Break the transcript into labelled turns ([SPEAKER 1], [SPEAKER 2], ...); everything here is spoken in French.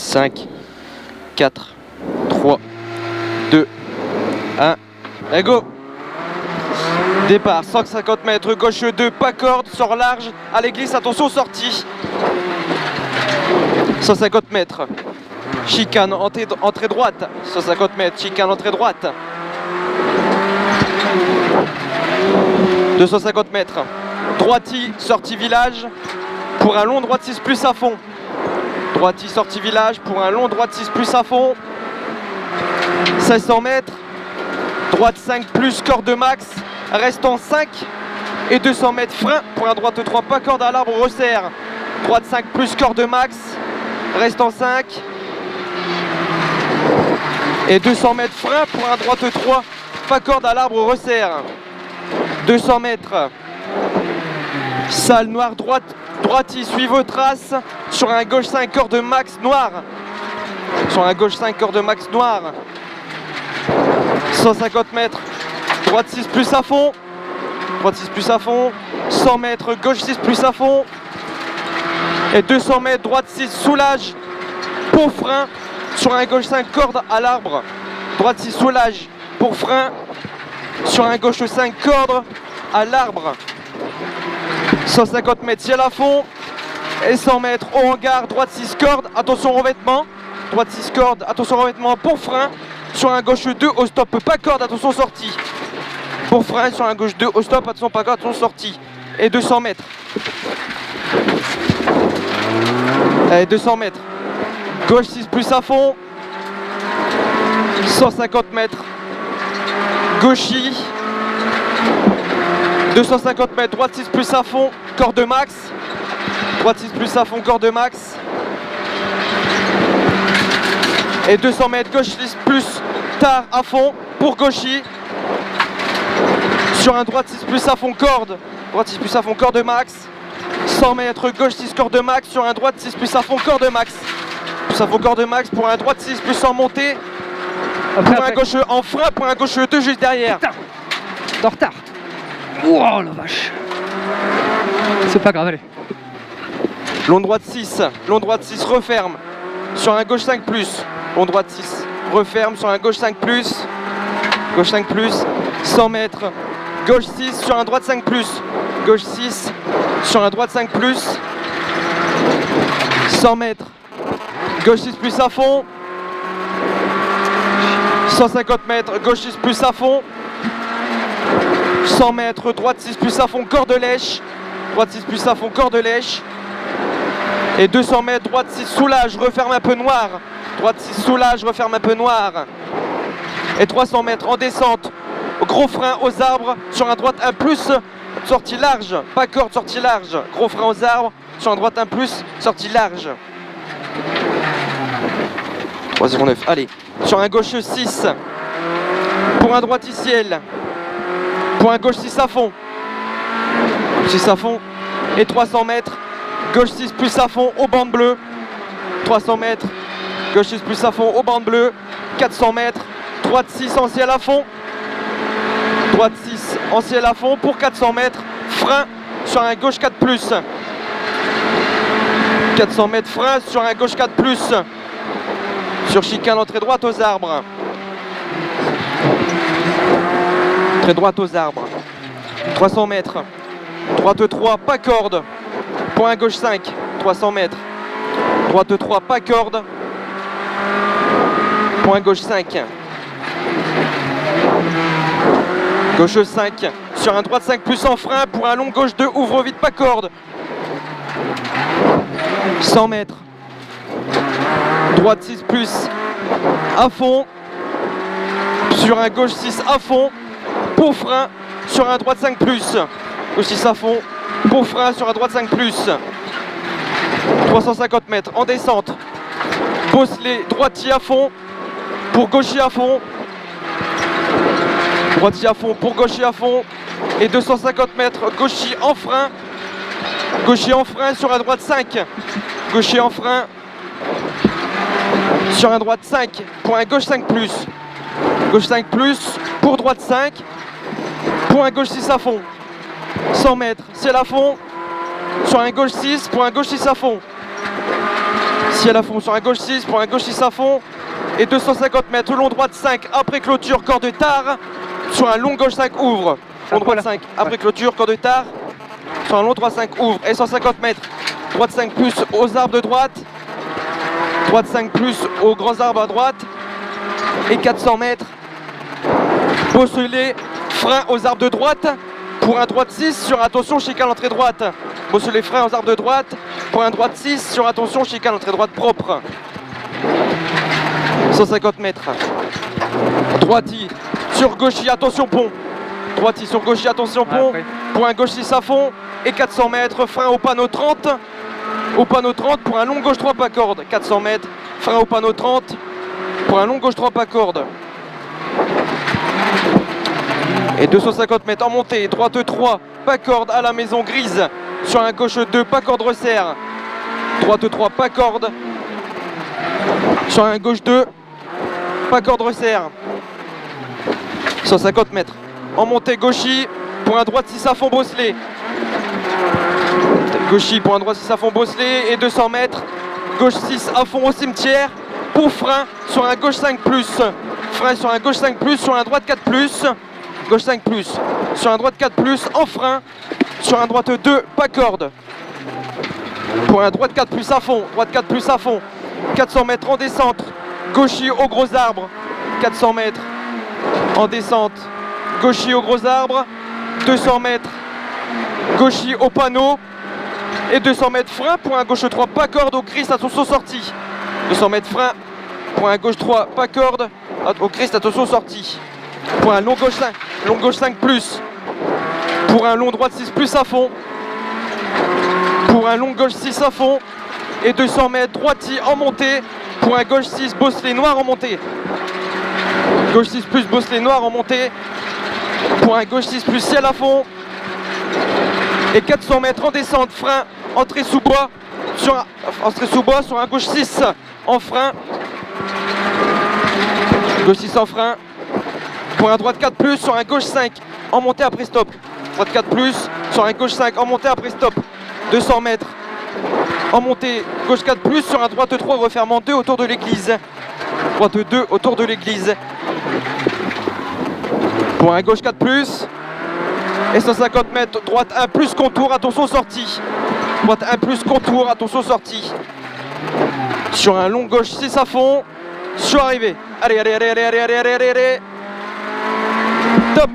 [SPEAKER 1] 5, 4, 3, 2, 1, et go! Départ, 150 mètres, gauche 2, pas corde, sort large, à l'église, attention, sortie. 150 mètres, chicane, entrée droite, 150 mètres, chicane, entrée droite. 250 mètres, droiti, sortie village, pour un long droite 6 plus à fond. Droiti, sortie village, pour un long droite 6 plus à fond. 500 mètres, droite 5 plus, corde max, restant 5. Et 200 mètres, frein, pour un droite 3, pas corde à l'arbre, resserre. Droite 5 plus, corde max, restant 5. Et 200 mètres, frein, pour un droite 3, pas corde à l'arbre, resserre. 200 mètres, salle noire, droiti, suivez vos traces, sur un gauche 5, corde max, noir. Sur un gauche 5, corde max, noir. 150 mètres, droite 6 plus à fond. Droite 6 plus à fond. 100 mètres, gauche 6 plus à fond. Et 200 mètres, droite 6, soulage, pour frein, sur un gauche 5, corde à l'arbre. Droite 6, soulage, pour frein, sur un gauche 5, corde à l'arbre. 150 mètres, ciel à fond. Et 100 mètres, au hangar, droite 6, corde, attention revêtement. Droite 6, corde, attention revêtement, pour frein, sur un gauche 2, au stop, pas corde, attention sortie. Pour frein, sur un gauche 2, au stop, attention pas corde, attention sortie. Et 200 mètres. Allez, 200 mètres. Gauche 6 plus à fond. 150 mètres. Gauchy. 250 mètres. Droite 6 plus à fond. Corde max. Droite 6 plus à fond. Corde max. Et 200 mètres. Gauche 6 plus. Tard à fond. Pour gauchy. Sur un droite 6 plus à fond. Corde. Droite 6 plus à fond. Corde max. 100 mètres, gauche 6, corde max, sur un droite 6 plus à fond, corde max. Plus à fond, corde max, pour un droite 6 plus en montée. Pour un gauche en frein, pour un gauche 2 juste derrière.
[SPEAKER 2] Putain, en retard. Wow, la vache. C'est pas grave, allez.
[SPEAKER 1] Long droite 6, referme. Sur un gauche 5 plus. Long droite 6, referme, sur un gauche 5 plus. Gauche 5 plus, 100 mètres. Gauche 6, sur un droite 5 plus. Gauche 6, sur un droite 5 plus. 100 mètres. Gauche 6 plus à fond. 150 mètres. Gauche 6 plus à fond. 100 mètres. Droite 6 plus à fond. Corde lèche. Droite 6 plus à fond. Corde lèche. Et 200 mètres. Droite 6 soulage. Referme un peu noir. Droite 6 soulage. Referme un peu noir. Et 300 mètres en descente. Gros frein aux arbres. Sur un droite 1 plus. Sortie large, pas corde, sortie large. Gros frein aux arbres, sur un droite 1 plus, sortie large. 3,09, allez. Sur un gauche 6, pour un droite ciel. Pour un gauche 6 à fond. 6 à fond. Et 300 mètres, gauche 6 plus à fond, au bande bleue. 300 mètres, gauche 6 plus à fond, au bande bleue. 400 mètres, droite 6 en ciel à fond. Droite 6 en ciel à fond pour 400 mètres, frein sur un gauche 4 plus. 400 mètres frein sur un gauche 4 plus. Sur chicane, entrée droite aux arbres. Entrée droite aux arbres. 300 mètres. Droite 3, pas corde. Point gauche 5, 300 mètres. Droite 3, pas corde. Point gauche 5. Gauche 5, sur un droite 5 plus en frein, pour un long gauche 2, ouvre vite, pas corde. 100 mètres. Droite 6 plus, à fond. Sur un gauche 6 à fond, pour frein, sur un droite 5 plus. Gauche 6 à fond, pour frein, sur un droite 5 plus. 350 mètres, en descente. Bosselet, droitier à fond, pour gaucher à fond. Droitier à fond pour gaucher à fond. Et 250 mètres, gaucher en frein. Gaucher en frein sur un droite 5. Gaucher en frein sur un droite 5 pour un gauche 5 plus. Gauche 5 plus pour droite 5 pour un gauche 6 à fond. 100 mètres, ciel à fond sur un gauche 6 pour un gauche 6 à fond. Ciel à fond sur un gauche 6 pour un gauche 6 à fond. Et 250 mètres, long droite 5 après clôture, corps de tard. Sur un long gauche 5 ouvre. Long droite 5 après clôture, corps de tard. Sur un long droite 5 ouvre. Et 150 mètres, droite 5 plus aux arbres de droite. Droite 5 plus aux grands arbres à droite. Et 400 mètres, bosselet, frein aux arbres de droite. Pour un droite 6 sur attention chicane entrée droite. Bosselet, frein aux arbres de droite. Pour un droite 6 sur attention chicane entrée droite propre. 150 mètres. Droiti sur gauchis, attention pont. Droiti sur gauchis, attention pont. Pour un gauche 6 à fond. Et 400 mètres, frein au panneau 30. Au panneau 30 pour un long gauche 3 pas corde. 400 mètres, frein au panneau 30. Pour un long gauche 3 pas corde. Et 250 mètres en montée, droite 3, pas corde à la maison grise. Sur un gauche 2, pas corde resserre. Droite 3, pas corde. Sur un gauche 2, pas corde resserre. 150 mètres. En montée gauchis, pour un droite 6 à fond bosselet. Gauchis pour un droite 6 à fond bosselet. Et 200 mètres, gauche 6 à fond au cimetière. Pour frein sur un gauche 5 plus. Frein sur un gauche 5 plus, sur un droite 4 plus. Gauche 5 plus, sur un droite 4 plus, en frein, sur un droite 2, pas corde. Pour un droite 4 plus à fond, droite 4 plus à fond, 400 mètres en descente, gauchis aux gros arbres, 400 mètres en descente, gauchis aux gros arbres, 200 mètres, gauchis au panneau, et 200 mètres frein pour un gauche 3, pas corde au Christ, attention sortie. 200 mètres frein pour un gauche 3, pas corde, au Christ, attention sortie. Pour un long gauche 5 plus. Pour un long droite 6 plus à fond. Pour un long gauche 6 à fond. Et 200 mètres droiti en montée. Pour un gauche 6 bosselet noir en montée. Gauche 6 plus bosselet noir en montée. Pour un gauche 6 plus ciel à fond. Et 400 mètres en descente, frein, entrée sous bois. Sur un gauche 6 en frein. Gauche 6 en frein. Pour un droite 4 plus, sur un gauche 5 en montée après stop. Droite 4 plus, sur un gauche 5 en montée après stop. 200 mètres en montée, gauche 4 plus, sur un droite 3 refermant 2 autour de l'église. Droite 2 autour de l'église. Pour un gauche 4 plus. Et 150 mètres, droite 1 plus contour, attention sortie. Droite 1 plus contour, attention sortie. Sur un long gauche 6 à fond. Sur arrivée. Allez. Top.